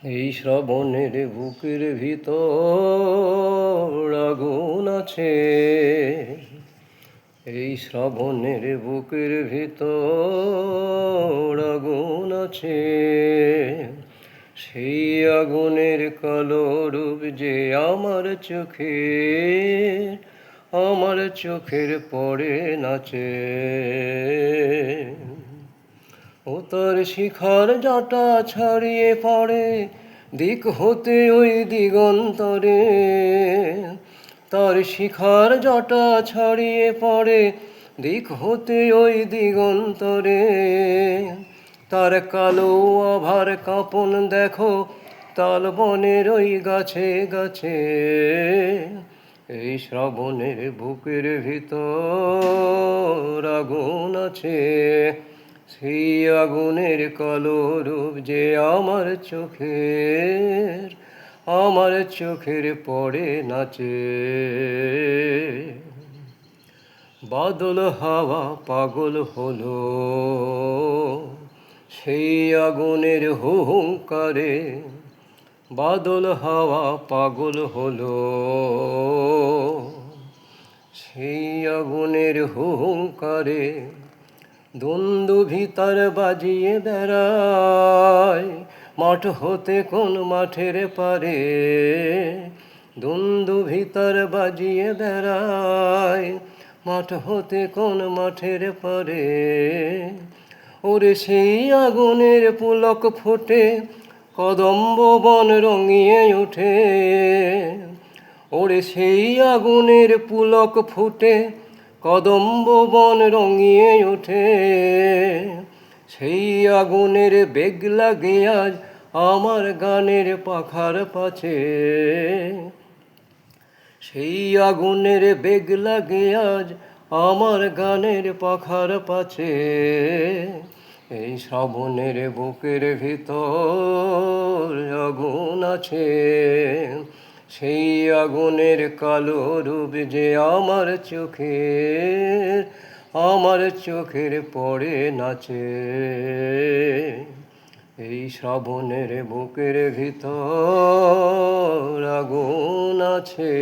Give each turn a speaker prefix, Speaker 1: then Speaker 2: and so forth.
Speaker 1: এই শ্রাবণের বুকের ভিতর আগুন আছে, এই শ্রাবণের বুকের ভিতর আগুন আছে। সেই আগুনের কালো রূপ যে আমার চোখের পড়ে নাচে। ও তার শিখার জাঁটা ছাড়িয়ে পড়ে দিক হতে ওই দিগন্তরে। তার শিখার জাঁটা ছাড়িয়ে পড়ে দিক হতে ওই দিগন্তরে। তার কালো আভার কাঁপন দেখো তাল বনের ওই গাছে গাছে। এই শ্রাবণের বুকের ভিতর আগুন আছে, সেই আগুনের কালো রূপ যে আমার চোখের পড়ে নাচে। বাদল হাওয়া পাগল হলো সেই আগুনের হুহুঙ্কারে। বাদল হাওয়া পাগল হলো সেই আগুনের হুহুঙ্কারে। দুন্দুভি বাজিয়ে বেড়ায় মাঠ হতে কোন মাঠের পারে। দুন্দুভি বাজিয়ে বেড়ায় মাঠ হতে কোন মাঠের পারে। ওরে সেই আগুনের পুলক ফোটে কদম্ব বন রঙিয়ে ওঠে। ওরে সেই আগুনের পুলক ফুটে কদম্ব বন রঙিয়ে ওঠে। সেই আগুনের বেগ লাগে আজ আমার গানের পাখার পাছে। সেই আগুনের বেগ লাগে আজ আমার গানের পাখার পাছে। এই শ্রাবণের বুকের ভিতর আগুন আছে, সেই আগুনের কালো রূপ যে আমার চোখের পড়ে নাচে। এই শ্রাবণের বুকের ভিতর আগুন আছে।